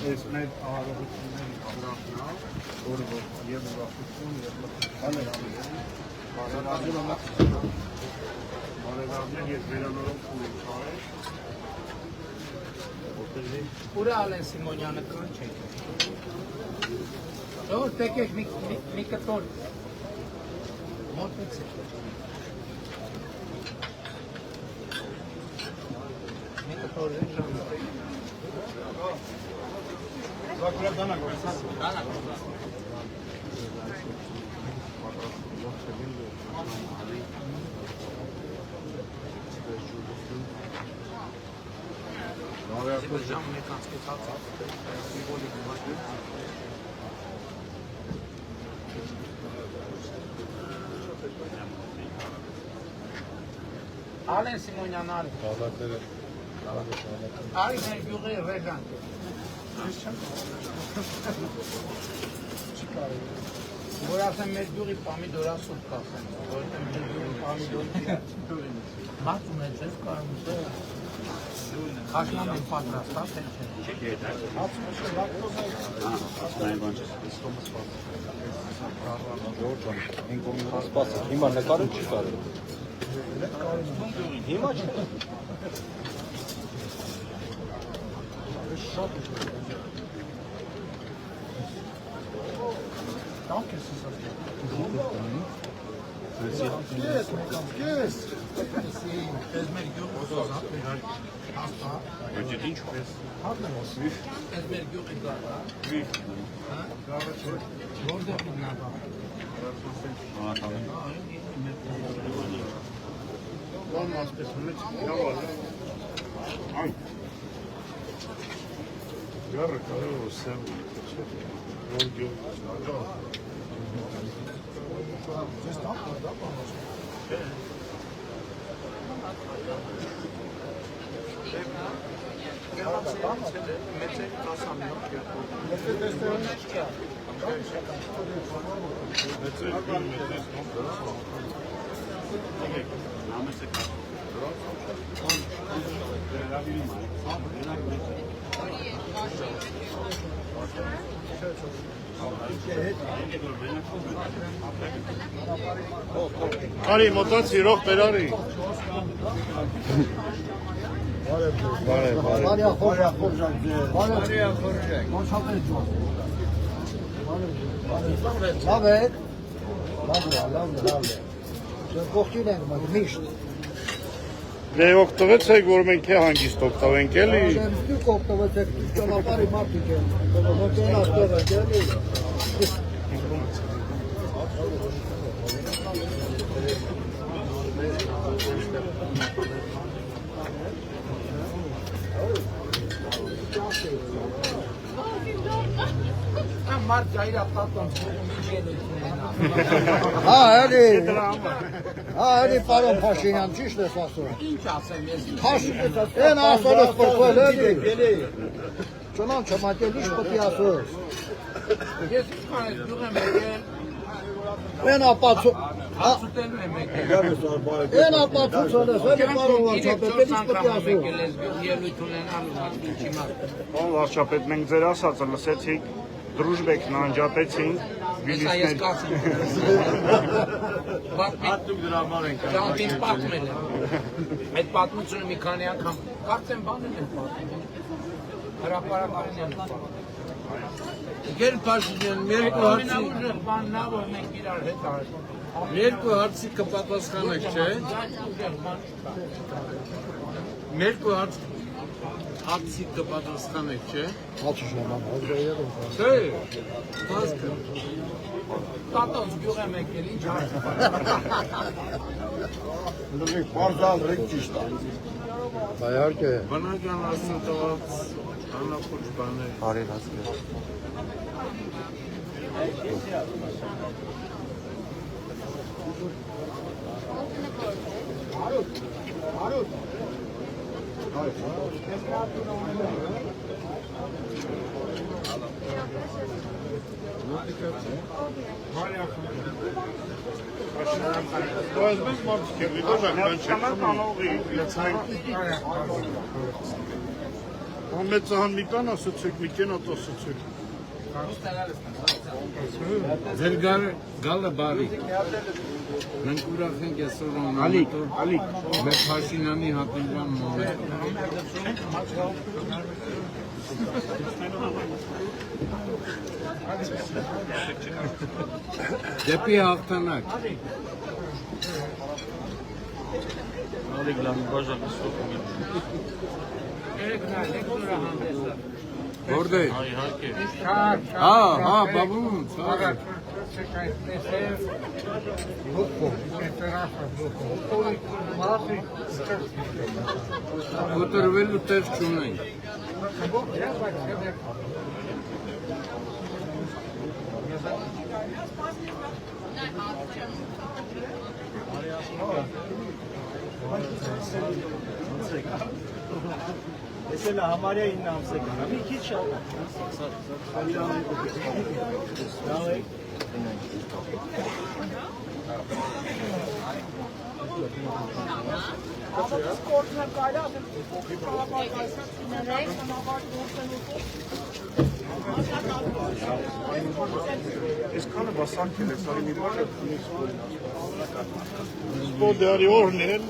Ես մեր ահարողությունների կրախնալ, որը որ և ուրախություն և բարևարներ և վերանորոք ունենք հարել Ուրը Ալեն Սիմոնյանը կան չեք Որ տեկեք մի կտոր մոտվեց մի կտոր Ալեն Սիմոնյան արի Արի մեր գյուղի ռեժանք Որ ասեմ մեր գյուղի պամիդորա սուպ կասեմ Որ մեր գյուղի պամիդորի բացում է ձեզ կարում Խաշնամ են պատրաստա թե չէ Հիմա նկարը չի կարել Հիմա չի Շատ Danke, Susan. Yes. Ez մեր գյուղի զոզատ, հաստա։ Այդ ինչ ես Ez մեր գյուղի գարը։ Գարը չէ։ Որտեղ գտնա։ Ման ասպես մեջ լավ Այ Գարը կարող է սեմ Որ գյուղ Ես դա բանոց։ Արի մոտած իրող պերարի Բարև Լավ է Կողքին ենք միշտ Դե օգտվեցեք, որ մենք է հանգիստ օգտվենք էլի Դուք օգտվեցեք ճանապարհի մարդիկ են Մոտեն աստեղ եք էլի Մարդ գայրա պատոն էլի պարոն Փաշինյան, ճիշտ ես ասում Ինչ ասեմ ես Են ասորս պրկվել էլի Ճոնան չմատել ինչ պտի ասոս Ես ինչքան ես գյուղ եմ եկել Են ապացու Ացուտելու եմ եկել Են ապացուցել ես էլի պարոն վարչապետ Էլ ինչ պտի ասում Ելույթ ունենալու մարդ ինչի մարդ Ո վարչապետ մենք ձեր ասածը լսեցիք Դրուժբեկն անջատեցին Հեսա ես կասում Պատմիկ դրամար ենք Ճանտին պատմել եմ Այդ պատմությունը մի քանի անգամ Կարծեմ բանել եմ պատմել Հրապարակային եմ պատմել Գեր Փաշինյան, երկու հարցի բանն ա որ մենք իրար հետ արել Երկու հարցի կպատասխանեք, չէ? Երկու հարց Հարցիկը պատասխանեք, չէ։ Հաց շաման, ազգայել եմ։ Չէ։ Հասկը։ Տատոց գյուղ եմ եկել, ինչ հարց։ Լրիվ պարզալ ռեք ճիշտ է։ Բայարկե։ Բնական ասեն տված անախոչ բաներ։ Բարի հասկե։ Մեծահան մի տան ասացեք, մի կենատ ասացեք։ Ձեր գալը բարի։ Մենք ուրախ ենք այսօր Ալիկ, մեր Փաշինյանի հատինվան մոմենտ։ Դեպի հաղթանակ։ Ալիկ լավ բաժան սոկում։ Երեք նայեք նորա հանդեսը։ Որտե՞ղ։ Իհարկե։ Հա, բաբուն, ցավը։ Կոտրվելու տեղ չունենք։ Ես էլ համարյա 9 ամսեկ եմ, մի քիչ շատ։ Լավ է։ Այսքանը բասանքել ես, արի մի բաժը։ Սպոդարի օրներ։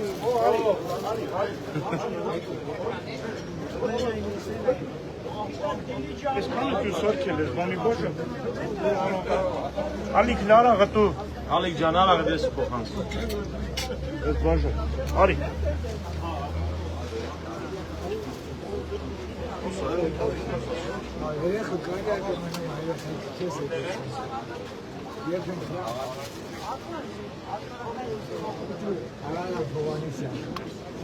Այսքանը կյուսարկել ես, բանի բաժը։ Ալիք լարա գտու։ Ալիկ ջան, արագ դես փոխանց։ Այս բաժը, արի։ Երեխը կարելի է կմենամ երեխը քեզ է։ Երկում Արարա Հովանեսյան։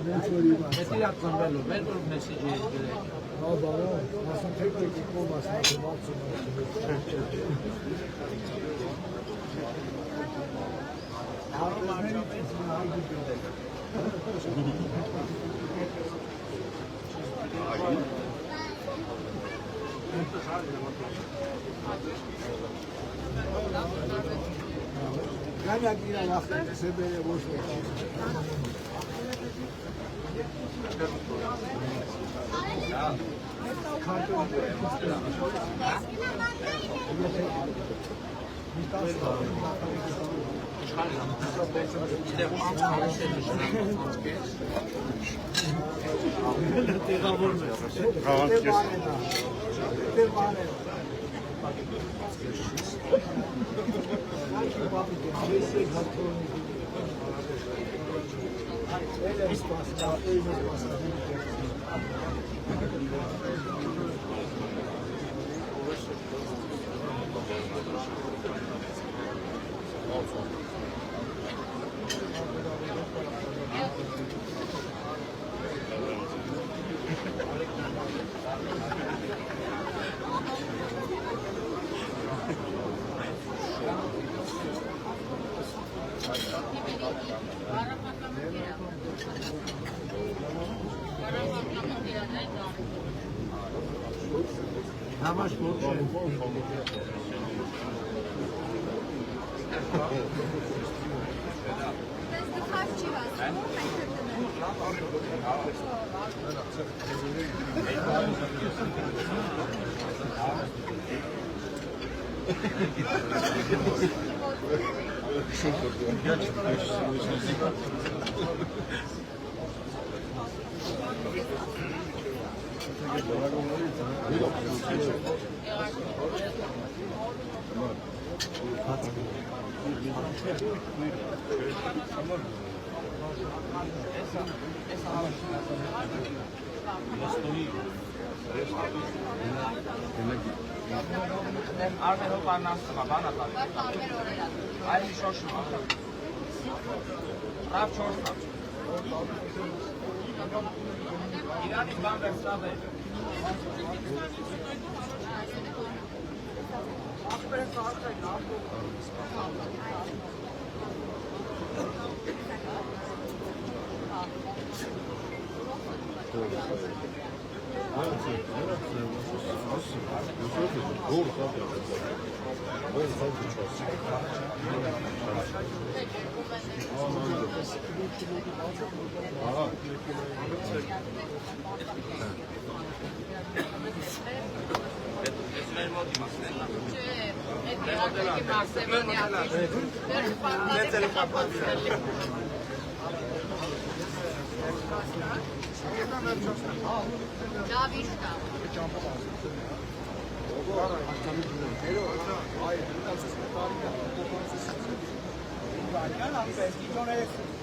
Մեծի հատ ծնվելու, մեր որ մեսիջի ես գրել։ Հա, բարոն, ասում թեք կոմ ասնացում ացում։ Կանյակ իրան ախտել, սեբեր է ոչ մեկ։ How much more? Ստորի Արմեն հոպարն ասում է, բանա տալի։ Այլ շոշում է։ Ռավ չորս է։ Իրանից բան վերցրավ է։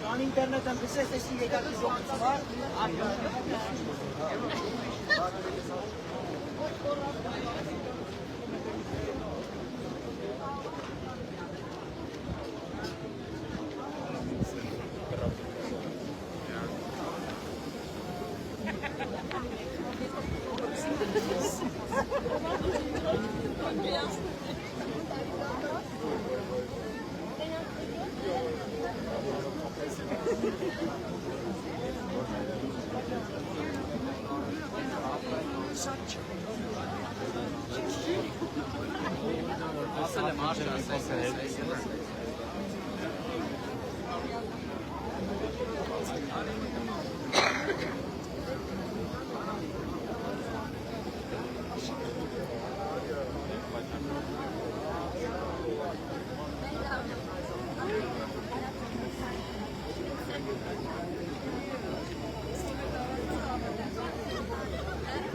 Կան ինտերնետ եմ պսես էսի եկակի զողցվար, Ասել եմ աշր ասել։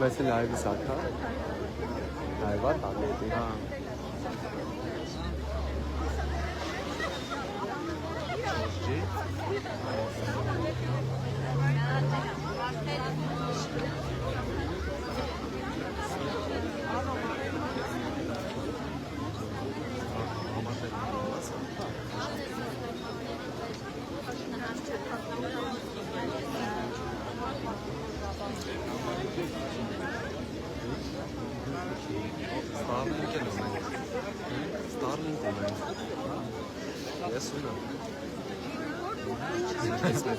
Mesela live saka. Live tableti. Ha. Starlink Yes or no? Yes, my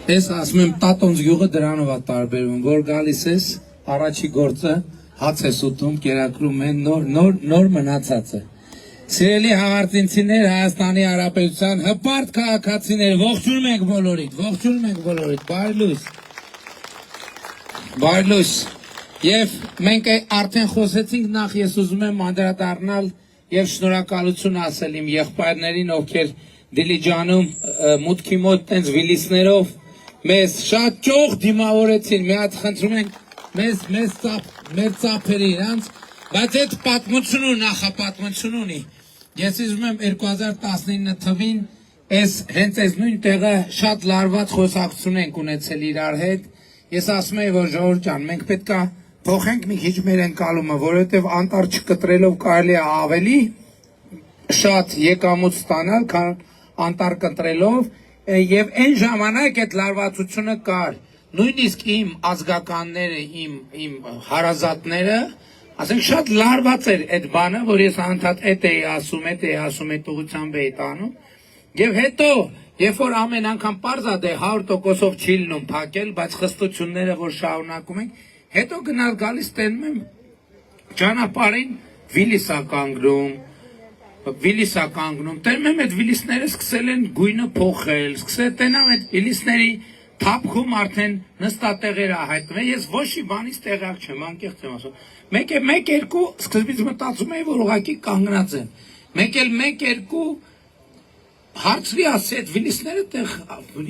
Ես ասում եմ տատոնց գյուղը դրանով է տարբերվում, որ գալիս ես, առաջի գործը հաց ես ուտում, կերակրում են նոր մնացածը։ Սիրելի հաղարծինցիներ, Հայաստանի Հանրապետության հպարտ քաղաքացիներ, ողջունում ենք բոլորիդ, բարի լույս։ Եվ մենք արդեն խոսեցինք, նախ ես ուզում եմ անդրադառնալ եւ շնորհակալություն ասել իմ եղբայրներին, ովքեր Դիլիջանում մուտքի մոտ տենց վիլիսներով մեզ շատ ճոխ դիմավորեցին, մի հատ խնդրում ենք մեր ծափերի իրանց, բայց այդ պատմություն ու նախապատմություն ունի։ Ես ուզում եմ 2019 թվին հենց այս նույն տեղը շատ լարված խոսակցություն ենք ունեցել իրար հետ։ Ես ասում եմ, որ ժողովուրդ ջան, մենք պետք է փոխենք մի քիչ մեր ընկալումը, որովհետև անտառ չկտրելով կարելի է ավելի շատ եկամուտ ստանալ, քան անտառ կտրելով, եւ այն ժամանակ այդ լարվածությունը կար։ Նույնիսկ իմ ազգականները, իմ հարազատները, ասենք շատ լարված էր այդ բանը, որ ես անդադ այդ էի ասում, այդ ուղղությամբ էի տանում։ Եվ հետո, երբ որ ամեն անգամ պարզ է 100%-ով չի լինում փակել, բայց խստությունները, որ շարունակում ենք, հետո գնալ գալիս տենում եմ ճանապարհին վիլիս է կանգնում, տենում եմ այդ վիլիսները սկսել են գույնը փոխել, սկսել տենամ այդ վիլիսների թափքում արդեն նստատեղերը հայտնվում, ես ոչ մի բանից տեղյակ չեմ, անկեղծ եմ ասում, մեկ-երկու սկզբից մտածում էի, որ ուղղակի կանգնած եմ, մեկ-երկու հարցրի ասի այդ վիլիսները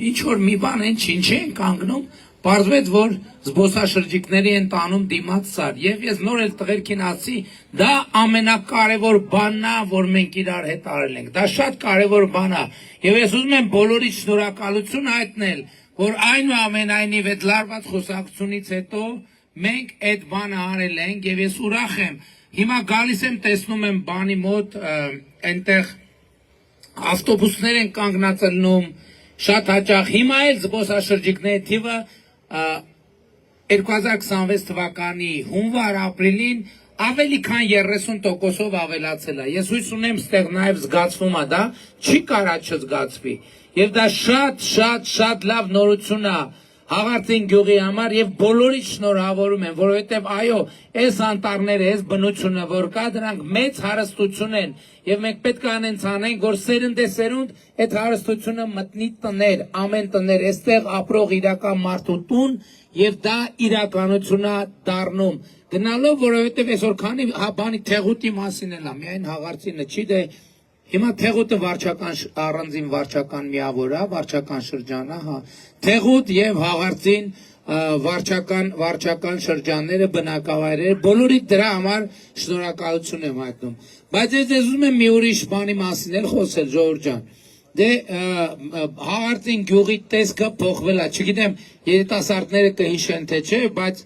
ինչ որ մի բան են չեն կանգնում, պարզվեց, որ զբոսաշրջիկների են տանում դիմաց սար, եւ ես նոր էլ տղերքին ասի, դա ամենակարևոր բանն է, որ մենք իրար հետ արել ենք, դա շատ կարևոր բան է, եւ ես ուզում եմ բոլորից շնորհակալություն հայտնել, որ այնուամենայնիվ այդ լարված խոսակցությունից հետո մենք այդ բանը արել ենք, եւ ես ուրախ եմ, հիմա գալիս եմ տեսնում եմ բանի մոտ այնտեղ ավտոբուսներ են կանգնացնում շատ հաճախ, հիմա էլ զբոսաշրջիկների թիվը 2026 թվականի հունվար-ապրիլին ավելի քան 30%-ով ավելացել է։ Ես հույս ունեմ ստեղ նաև զգացվում է դա, չի կարա չզգացվի։ Եվ դա շատ լավ նորություն է Հաղարծին գյուղի համար եւ բոլորից շնորհավորում եմ, որովհետեւ այո, այս անտառները, այս բնությունը, որ կա, դրանք մեծ հարստություն են եւ մենք պետք է անենք, որ սերնդեսերունդ այդ հարստությունը մտնի տներ, ամեն տներ, այստեղ ապրող իրական մարդու տուն եւ դա իրականություն է դառնում։ Գնալով, որովհետեւ այսօր քանի բանի թեղուտի մասին էլ է, միայն Հաղարծինը չի դե Հիմա Թեղուտը առանձին վարչական միավոր է, վարչական շրջան է, հա։ Թեղուտ եւ Հաղարծին վարչական շրջանները, բնակավայրերը, բոլորի դրա համար շնորհակալություն եմ հայտնում։ Բայց ես ուզում եմ մի ուրիշ բանի մասին էլ խոսել, ժողովուրդ ջան։ Դե Հաղարծին գյուղի տեսքը փոխվել է, չգիտեմ, երիտասարդները կհիշեն թե չէ, բայց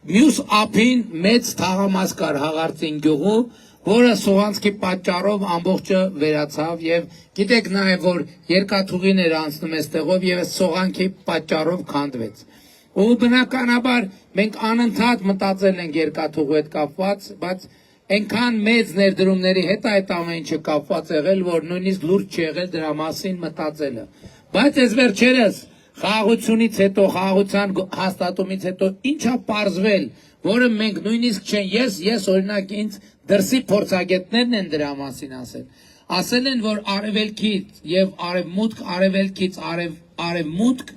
մյուս ափին մեծ թաղամաս կար Հաղարծին գյուղում, որը Սողանցքի պատճառով ամբողջը վերացավ եւ գիտեք նաեւ որ երկաթուղին էր անցնում այստեղով եւ Սողանքի պատճառով քանդվեց։ Ու բնականաբար մենք անընդհատ մտածել ենք երկաթուղու հետ կապված, բայց այնքան մեծ ներդրումների հետ այդ ամեն ինչը կապված եղել, որ նույնիսկ լուրջ չի եղել դրա մասին մտածելը։ Բայց այս վերջերս խաղաղությունից հետո, խաղաղության հաստատումից հետո ինչա պարզվել, որը մենք նույնիսկ չեն, ես օրինակ ինձ դրսի փորձագետներն են դրա մասին ասել են, որ արևելքից եւ արևմուտք, արևելքից արևմուտք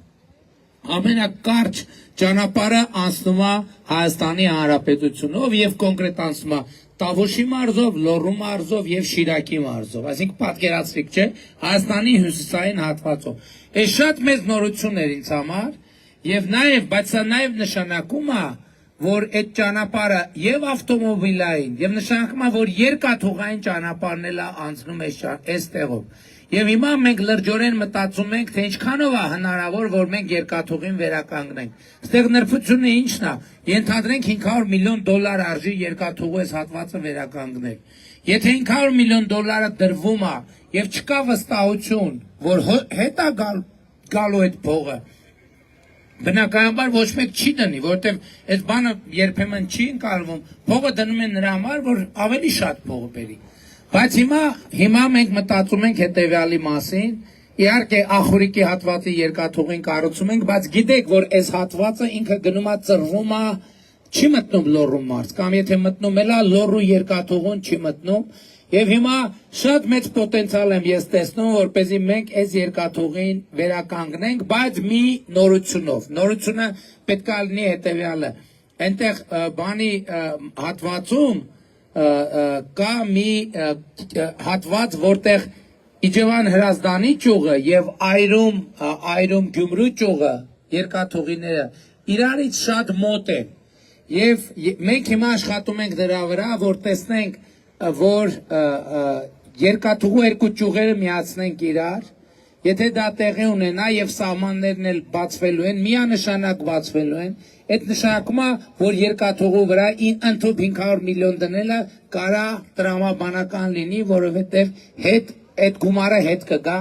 ամենակարճ ճանապարհը անցնում է Հայաստանի Հանրապետությունով եւ կոնկրետ անցնում է Տավուշի մարզով, Լոռու մարզով եւ Շիրակի մարզով, այսինքն պատկերացրիք, չէ, Հայաստանի հյուսիսային հատվածով։ Այս շատ մեծ նորություն էր ինձ համար եւ նաեւ, բայց սա նաեւ նշանակում է, որ այդ ճանապարհը եւ ավտոմոբիլային եւ նշանակում է, որ երկաթուղային ճանապարհն էլ անցնում է այս տեղով։ Եվ հիմա մենք լրջորեն մտածում ենք, թե ինչքանով է հնարավոր, որ մենք երկաթուղին վերականգնենք։ Այստեղ նրբությունը ինչն է։ Ենթադրենք $500 միլիոն արժի երկաթուղու այս հատվածը վերականգնել։ Եթե $500 միլիոն դրվում է եւ չկա վստահություն, որ հետ է գալու այդ փողը, բնականաբար ոչ մեկ չի դնի, որովհետև այս բանը երբեմն չի ընկալվում, փողը դնում են նրա համար, որ ավելի շատ փող բերի։ Բայց հիմա մենք մտածում ենք հետևյալի մասին, իհարկե ախորիկի հատվածի երկաթուղին կառուցում ենք, բայց գիտեք, որ այս հատվածը ինքը գնում է ծրվում է, չի մտնում լոռու մարզ, կամ եթե մտնում էլա լոռու երկաթուղուն չի մտնում, եւ հիմա շատ մեծ պոտենցիալ եմ ես տեսնում, որպեսզի մենք այս երկաթուղին վերականգնենք, բայց մի նորությունով։ Նորությունը պետք է լինի հետեւյալը։ Այնտեղ բանի հատվածում կա մի հատված, որտեղ Իջևան Հրազդանի ճյուղը եւ Այրում Գյումրու ճյուղը երկաթուղիները իրարից շատ մոտ են եւ մենք հիմա աշխատում ենք դրա վրա, որ տեսնենք, որ երկաթուղու երկու ճյուղերը միացնենք իրար, եթե դա տեղի ունենա եւ սահմաններն էլ բացվելու են, միանշանակ բացվելու են, այդ նշանակում է, որ երկաթուղու վրա ընդհանուր 500 միլիոն դնելը կարա տրամաբանական լինի, որովհետեւ հետ այդ գումարը հետ կգա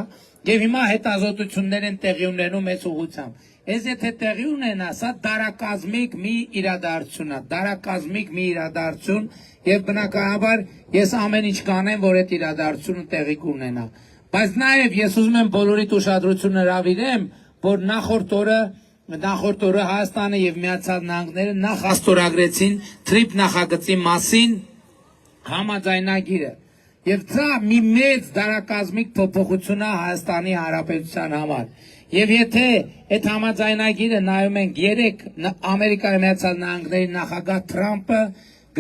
եւ հիմա հետազոտություններ են տեղի ունենում այս ուղղությամբ։ Այս եթե տեղի ունենա, սա դարակազմիկ մի իրադարձություն է, դարակազմիկ մի իրադարձություն եւ բնականաբար ես ամեն ինչ կանեմ, որ այդ իրադարձությունը տեղի կունենա։ Բայց նաեւ ես ուզում եմ բոլորիդ ուշադրությունը հրավիրեմ, որ նախորդ օրը Հայաստանը եւ Միացյալ Նահանգները նախաստորագրեցին TRIP նախագծի մասին համաձայնագիրը։ Եվ դա մի մեծ դարակազմիկ փոփոխություն է Հայաստանի Հանրապետության համար։ Եվ եթե այդ համաձայնագիրը նայում ենք երեք Ամերիկայի Միացյալ Նահանգների նախագահ Թրամփը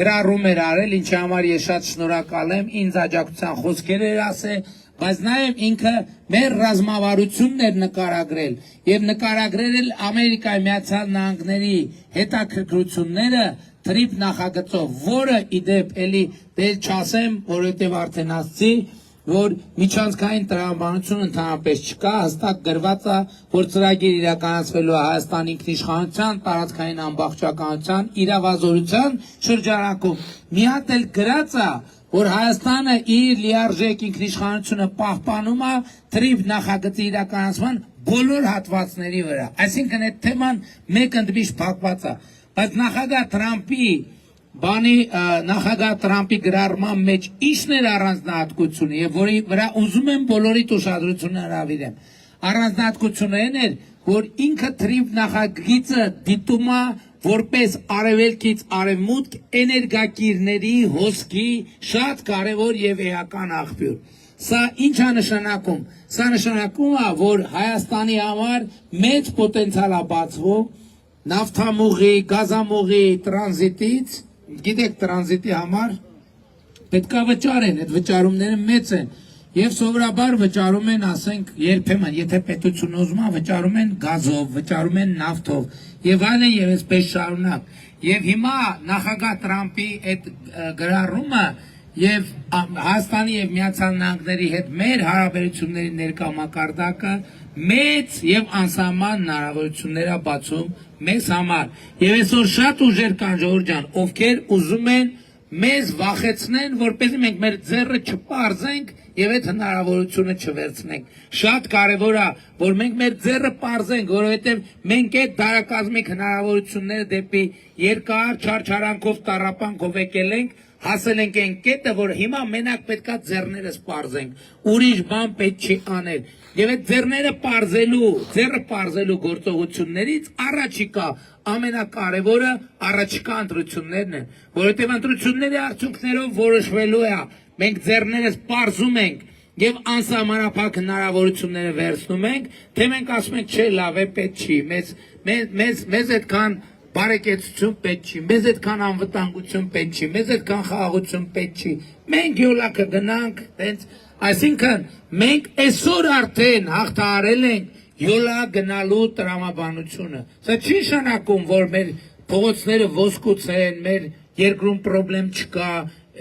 գրառում էր արել, ինչի համար ես շատ շնորհակալ եմ, ինձ աջակցության խոսքեր էր ասել, բայց նաև ինքը մեր ռազմավարությունն էր նկարագրել եւ նկարագրել Ամերիկայի Միացյալ Նահանգների հետաքրքրությունները TRIP նախագծով, որը իդեպ էլի դեր չասեմ, որովհետև արդեն ասացի, որ միջանցքային տրամաբանություն ընդհանրապես չկա, հստակ գրված է, որ ծրագիր իրականացվելու է Հայաստանի ինքնիշխանության, տարածքային ամբողջականության, իրավազորության շրջանակում։ Մի հատ էլ գրած է, որ Հայաստանը իր լիարժեք ինքնիշխանությունը պահպանում է TRIP նախագծի իրականացման բոլոր հատվածների վրա։ Այսինքն այդ թեման մեկ ընդմիշտ փակված է։ Բայց նախագահ Թրամփի գրառման մեջ ինչն էր առանձնահատկությունը եւ որի վրա ուզում եմ բոլորիդ ուշադրությունը հրավիրեմ։ Առանձնահատկությունը այն էր, որ ինքը TRIP նախագիծը դիտում է որպես արևելքից արևմուտք էներգակիրների հոսքի շատ կարևոր եւ էական աղբյուր։ Սա ինչ է նշանակում։ Սա նշանակում է, որ Հայաստանի համար մեծ պոտենցիալ է բացվում նավթամուղի, գազամուղի տրանզիտից, գիտեք տրանզիտի համար պետքա վճարեն, այդ վճարումները մեծ են եւ սովորաբար վճարում են, ասենք, երբեմն, եթե պետությունը ուզում է, վճարում են գազով, վճարում են նավթով եւ այլն եւ այսպես շարունակ։ Եվ հիմա նախագահ Թրամփի այդ գրառումը եւ Հայաստանի եւ Միացյալ Նահանգների հետ մեր հարաբերությունների ներկա մակարդակը մեծ եւ անսահման հնարավորություններ է բացում մեզ համար։ Եվ այսօր շատ ուժեր կան, Ժողովուրդ ջան, ովքեր ուզում են մեզ վախեցնեն, որպեսզի մենք մեր ձեռը չպարզենք եւ այդ հնարավորությունը չվերցնենք։ Շատ կարեւոր է, որ մենք մեր ձեռը պարզենք, որովհետեւ մենք այդ դարակազմիկ հնարավորությունները դեպի երկար չարչարանքով տառապանքով եկել ենք, հասել ենք այն կետը, որ հիմա մենակ պետքա ձեռներս պարզենք, ուրիշ բան պետք չի անել։ Եվ այդ ձեռները պարզելու գործողություններից առաջիկա ամենակարևորը առաջիկա ընտրություններն են, որովհետև ընտրությունների արդյունքներով որոշվելու է, մենք ձեռներս պարզում ենք եւ անսահմանափակ հնարավորությունները վերցնում ենք, թե մենք ասում ենք չէ, լավ է, պետք չի, մեզ այդքան բարեկեցություն պետք չի, մեզ այդքան անվտանգություն պետք չի, մեզ այդքան խաղաղություն պետք չի, մենք յոլակը գնանք, այսինքն մենք այսօր արդեն հաղթահարել ենք յոլա գնալու տրամաբանությունը։ Սա չի նշանակում, որ մեր փողոցները ոսկուց են, մեր երկրում պրոբլեմ չկա,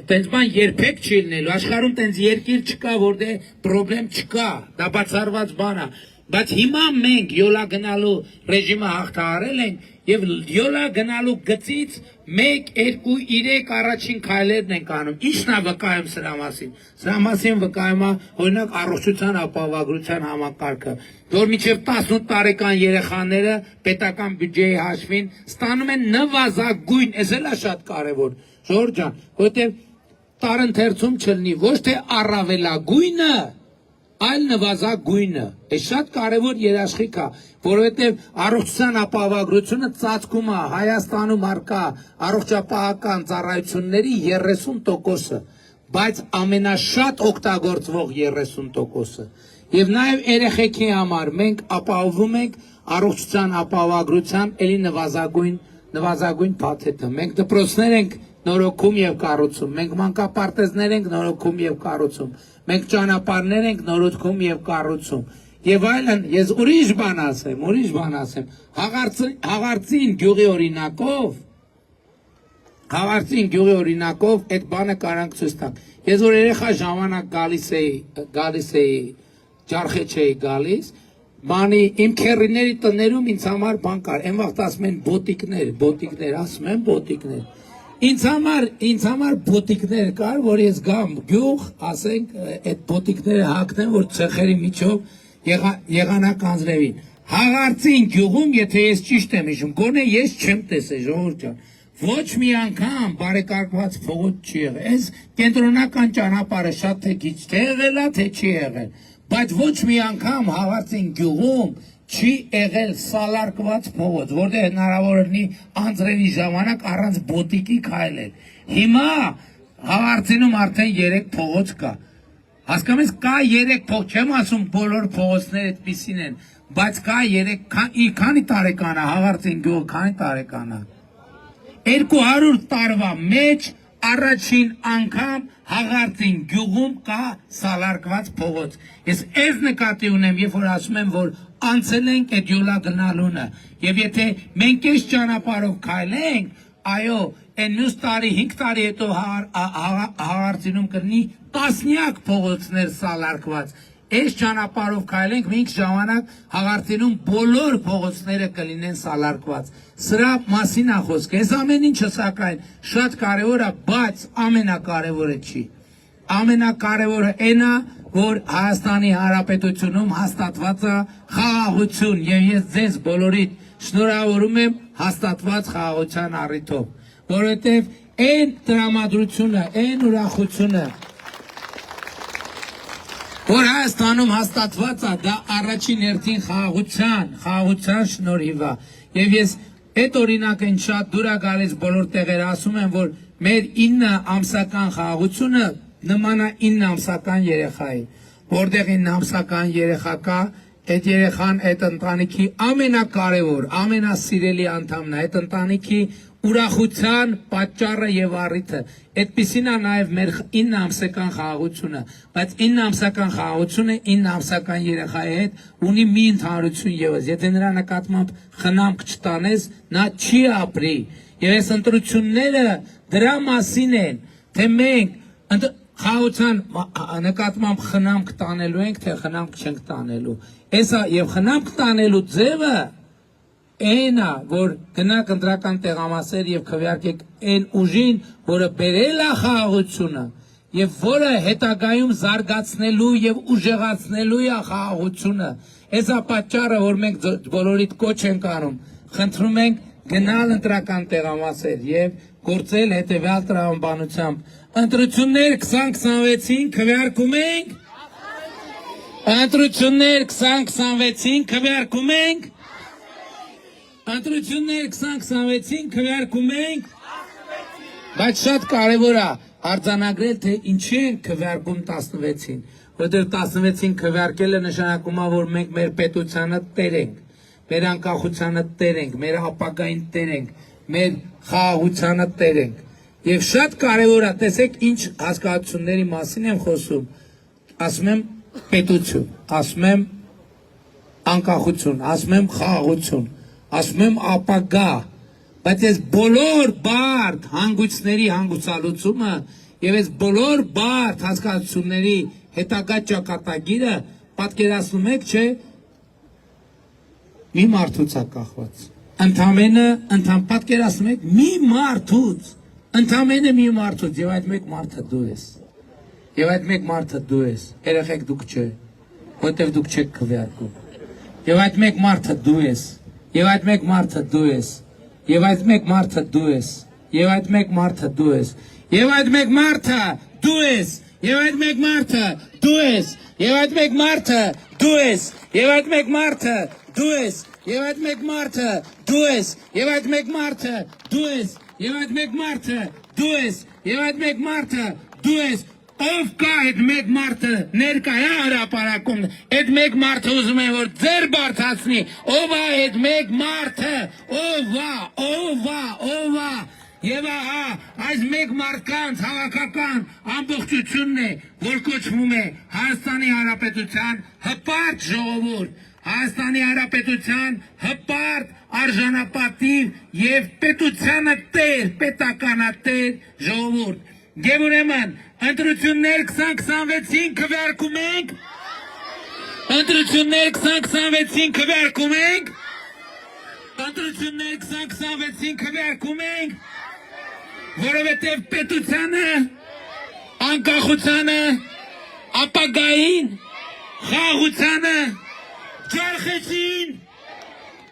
տենց բան երբեք չի լինելու, աշխարհում տենց երկիր չկա, որտեղ պրոբլեմ չկա, դա բացառված բան է, բայց հիմա մենք յոլա գնալու ռեժիմը հաղթահարել ենք եւ յոլա գնալու գծից 1, 2, 3 առաջին քայլերն ենք անում։ Ինչն է վկայում սրա մասին։ Սրա մասին վկայում է օրինակ առողջության ապահովագրության համակարգը, որ մինչև 18 տարեկան երեխաները պետական բյուջեի հաշվին ստանում են նվազագույն, այս էլ է շատ կարևոր, Ժողովուրդ ջան, որովհետև տարընթերցում չլինի ոչ թե առավելագույնը, այլ նվազագույնը։ Այս շատ կարևոր երաշխիք է, որովհետև առողջության ապահովագրությունը ծածկում է Հայաստանում առկա առողջապահական ծառայությունների 30%-ը, բայց ամենաշատ օգտագործվող 30%-ը։ Եվ նաև երեխեքի համար մենք ապահովում ենք առողջության ապահովագրության էլի նվազագույն փաթեթը։ Մենք դպրոցներ ենք նորոգում եւ կառուցում, մենք մանկապարտեզներ ենք նորոգում եւ կառուցում, մենք ճանապարհներ ենք նորոգում եւ կառուցում։ Եվ այլն, ես ուրիշ բան ասեմ, Հաղարծին գյուղի օրինակով այդ բանը կարանք ցույց տանք։ Ես որ երեխա ժամանակ գալիս էի ջարխեչ էի գալիս, բանի իմ քերիների տներում ինձ համար բան կար, այն վաղտ ասում են բոտիկներ, ասում են բոտիկներ։ Ինձ համար բոտիկներ կար, որ ես գամ գյուղ, ասենք, այդ բոտիկները հագնեմ, որ ցեխերի միջով եղանակ անձրևին։ Հաղարծին գյուղում, եթե ես ճիշտ եմ հիշում, գոնե ես չեմ տեսել, ժողովուրդ ջան, ոչ մի անգամ բարեկարգված փողոց չի եղել։ Այս կենտրոնական ճանապարհը շատ թե քիչ թե եղել է, թե չի եղել, բայց ոչ մի անգամ Հաղարծին գյուղում չի եղել սալարկված փողոց, որտեղ հնարավոր լինի անձրևի ժամանակ առանց բոտիկի քայլել։ Հիմա Հաղարծինում արդեն 3 փողոց կա։ Հասկանում ես, կա 3 փողոց, չեմ ասում բոլոր փողոցները այդպիսին են, բայց կա 3, քանի տարեկան է Հաղարծին գյուղը, քանի տարեկան է։ 200 տարվա մեջ առաջին անգամ Հաղարծին գյուղում կա սալարկված փողոց։ Ես այս նկատի ունեմ, երբ որ ասում եմ, որ անցել ենք այդ յոլա գնալունը, եւ եթե մենք այս ճանապարհով քայլենք, այո, այն մյուս տարի 5 տարի հետո Հաղարծինում կլինի տասնյակ փողոցներ սալարկված։ Այս ճանապարհով քայլենք, մենք ժամանակ Հաղարծինում բոլոր փողոցները կլինեն սալարկված։ Սրա մասին է խոսքը։ Այս ամեն ինչը սակայն շատ կարևոր է, բայց ամենակարևորը չի։ Ամենակարևորը այն է, որ Հայաստանի Հանրապետությունում հաստատված է խաղաղություն, եւ ես ձեզ բոլորիդ շնորհավորում եմ հաստատված խաղաղության առիթով, որովհետեւ այն տրամադրությունը, այն ուրախությունը, որ Հայաստանում հաստատված է, դա առաջին հերթին խաղաղության շնորհիվ է։ Եվ ես այդ օրինակը շատ դուր է գալիս բոլոր տեղերը, ասում են, որ մեր 9 ամսական խաղաղությունը նման է 9 ամսական երեխայի, որտեղ 9 ամսական երեխա կա, այդ երեխան այդ ընտանիքի ամենակարևոր, ամենասիրելի անդամն է, այդ ընտանիքի ուրախության պատճառը եւ առիթը։ Այդպիսին է նաեւ մեր 9 ամսական խաղաղությունը, բայց 9 ամսական խաղաղությունը 9 ամսական երեխայի հետ ունի մի ընդհանրություն եւս, եթե նրա նկատմամբ խնամք չտանես, նա չի ապրի։ Եվ այս ընտրությունները դրա մասին են, թե մենք խաղաղության նկատմամբ խնամք տանելու ենք, թե խնամք չենք տանելու։ Էսա եւ խնամք տանելու ձևը այն է, որ գնաք ընտրական տեղամասեր եւ քվեարկեք այն ուժին, որը բերել է խաղաղությունը եւ որը հետագայում զարգացնելու եւ ուժեղացնելու է խաղաղությունը։ Էսա պատճառը, որ մենք բոլորիդ կոչ ենք անում, խնդրում ենք գնալ ընտրական տեղամասեր եւ գործել հետեւյալ տրամաբանությամբ։ Ընտրություններ 2026-ին քվեարկում ենք։ Ընտրություններ 2026-ին քվեարկում ենք։ Ընտրություններ 2026-ին քվեարկում ենք։ Բայց շատ կարևոր է արձանագրել, թե ինչի են քվեարկում 16-ին, որտեղ 16-ին քվեարկելը նշանակում է, որ մենք մեր պետությանը տեր ենք, մեր անկախությանը տեր ենք, մեր ապագային տեր ենք, մեր խաղաղությանը տեր ենք։ Եվ շատ կարևոր է, տեսեք ինչ հասկացությունների մասին եմ խոսում, ասում եմ պետություն, ասում եմ անկախություն, ասում եմ խաղաղություն, ասում եմ ապագա, բայց այս բոլոր բարդ հանգույցների հանգուցալուծումը եւ այս բոլոր բարդ հասկացությունների հետագա ճակատագիրը պատկերացնում եք, չէ, մի մարդուց է կախված։ Ընդամենը պատկերացնում եք մի մարդուց, ընդամենը մի մարդուց, եւ այդ մեկ մարդը դու ես։ Եվ այդ մեկ մարդը դու ես, երեխեք դուք չէ, որտեվ դուք չեք քվեարկում։ Եվ այդ մեկ մարդը դու ես, եւ այդ մեկ մարդը դու ես, եւ այդ մեկ մարդը դու ես, եւ այդ մեկ մարդը դու ես, եւ այդ մեկ մարդը դու ես, եւ այդ մեկ մարդը դու ես, Եվ այդ մեկ մարդը դու ես, եւ այդ մեկ մարդը դու ես, եւ այդ մեկ մարդը դու ես, եւ այդ մեկ մարդը դու ես, եւ այդ մեկ մարդը դու ես, եւ այդ մեկ մարդը դու ես, ով կա այդ մեկ մարդը ներկա է հրապարակում, այդ մեկ մարդը ուզում է որ ձեր բարձրացնի, ով է այդ մեկ մարդը, ով է, եւ ահա այս մեկ մարդկանց հավաքական ամբողջությունն է, որ կոչվում է Հայաստանի Հանրապետության հպարտ ժողովուրդ, Հայաստանի Հանրապետության հպարտ արժանապատիվ եւ պետությանը տեր, պետականատեր ժողովուրդ։ Եվ ուրեմն ընտրություններ 2026-ին քվեարկում ենք, ընտրություններ 2026-ին քվեարկում ենք, ընտրություններ 2026-ին քվեարկում ենք, որովհետև պետությանը, անկախությանը, ապագային, խաղաղությանը, Ջարխեցին,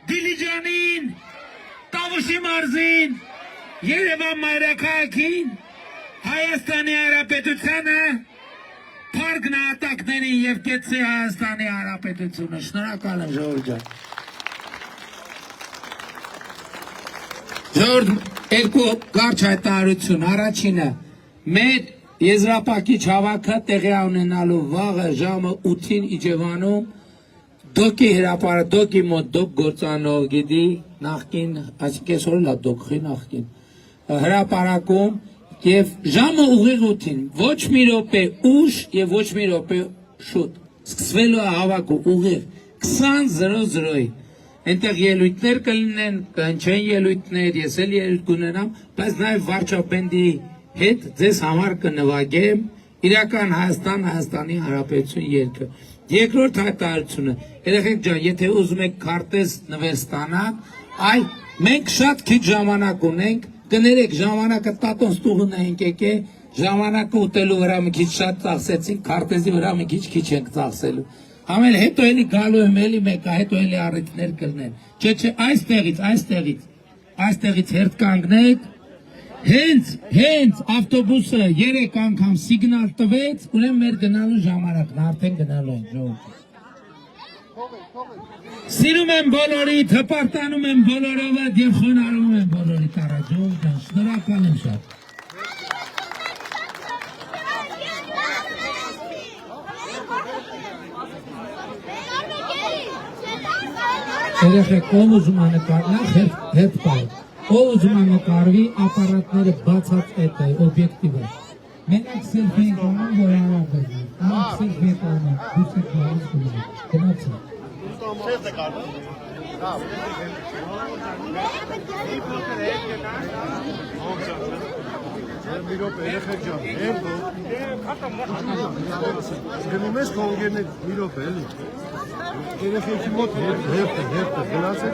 Դիլիջանին, Տավուշի մարզին, Երևան մայրաքաղաքին, Հայաստանի Հանրապետությանը, փառք նահատակներին եւ կեցցե Հայաստանի Հանրապետությունը։ Շնորհակալ եմ ժողովուրդ ջան։ Ժողովուրդ, երկու կարճ հայտարարություն։ Առաջինը, մեր եզրափակիչ հավաքը տեղի ունենալու վաղը ժամը 8-ին Իջևանում դոկի հրապարակ, դոկի մոտ դոկ գործանող գիտի նախկին, այսինքն այսօր լա դոկի նախկին հրապարակում եւ ժամը ուղիղ 8-ին, ոչ մի րոպե ուշ եւ ոչ մի րոպե շուտ։ Սկսվելու է հավաքը ուղիղ 20:00-ին։ Այնտեղ ելույթներ կլինեն, կանչեն ելույթներ, ես էլ ելույթ կունենամ, բայց նաեւ վարչապետի հետ ձեզ համար կնվագեմ իրական Հայաստան, Հայաստանի Հանրապետություն երգը։ Երկրորդ հայտարարությունը, երեխեք ջան, եթե ուզում եք քարտեզ նվեր ստանալ, այ մենք շատ քիչ ժամանակ ունենք, կներեք ժամանակը տատոն ստուղն ենք եկել, ժամանակը ուտելու վրա մի քիչ շատ ծախսեցինք, քարտեզի վրա մի քիչ ենք ծախսելու։ Ամեն հետո էլի գալու եմ էլի մեկը, հետո էլի առիթներ կլինեն։ Չէ, այստեղից հերթ կանգնեք։ Հենց ավտոբուսը 3 անգամ սիգնալ տվեց, ուրեմն մեր գնալու ժամանակն արդեն գնալու ենք ժողովուրդ։ Սիրում եմ բոլորիդ, հպարտանում եմ բոլորովդ եւ խոնարհում եմ բոլորիդ առաջ, ժողովուրդ ջան, շնորհակալ եմ շատ։ Երեխեք, ով ուզում է նկարնալ, հետ պայ։ Ով ուզում է նկարվի, ապարատները բացած էտ է, օբյեկտիվը։ Մենակ սելֆի ենք անում, որ արավ է։ Անակ սելֆի ենք անում, դուս եք բարից կուզում։ Գնացի։ Մի րոպե, երեխեք ջան, գնում ես կոնգերներ մի րոպե, էլի։ Երեխեքի մոտ հերթը, գնացեք,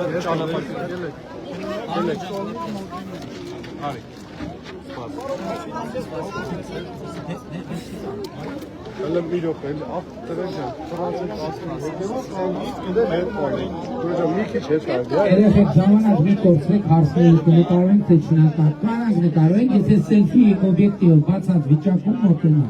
Հələ մի րոպե, ավ տրեն ջան, տրանսեք ասում, հետևով կանգնից գդել հետ պարին, դուրջան մի քիչ հետ արդ, երեխեք ժամանակ մի կործրեք հարսների կնկարվենք, թե չնական, կանանք նկարվենք, եթե սելֆի օբյեկտիվը բացած վիճակում մոտենա։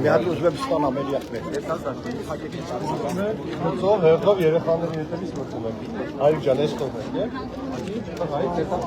Մի հատ ուզում եմ ստանամ էլի ախմեր։ Ոնցով հերթով երեխաների հետևից մտնում եմ։ Հայր ջան, ես կողմ եմ, է՞։ Հայր դեպա։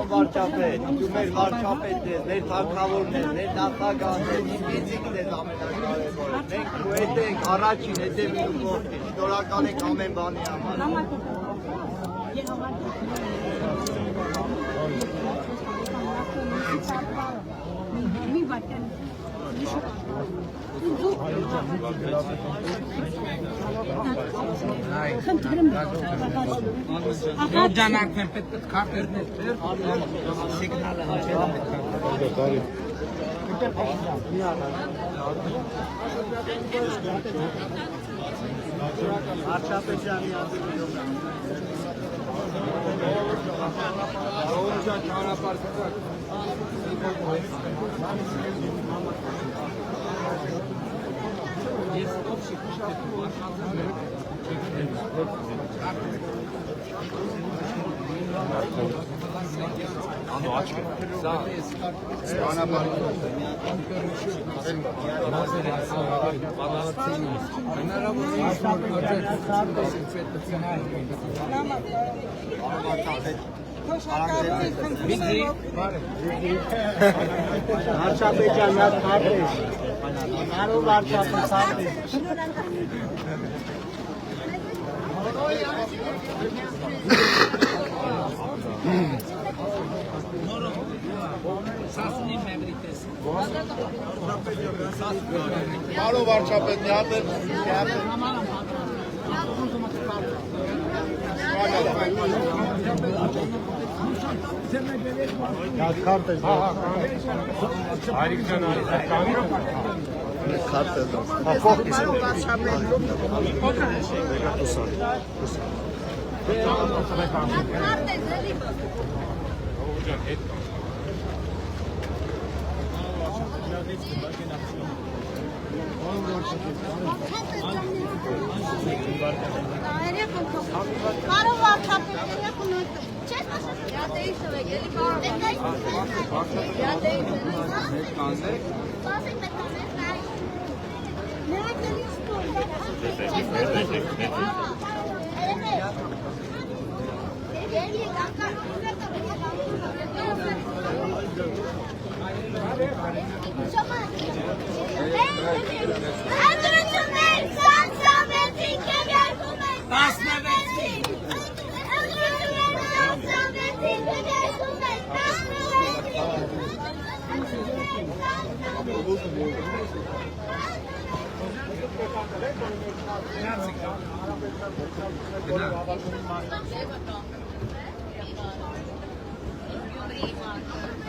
Վարչապետ, դու մեր վարչապետն ես, մեր թագավորն ես, մեր նախագահն ես, ինքնին ես ամենակարևորը։ Մենք ու հետ ենք առաջին, հետևին ու կողքին, շնորհակալ ենք ամեն բանի համար։ Բարով վարչապետ, մի հատ Արիք ջան, Բարով վարչապետ,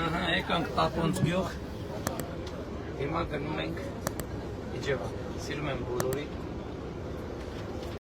Ահա, եկանք Տապոնց գյուղ։ Հիմա գնում ենք Իջևան։ Սիրում եմ բոլորի։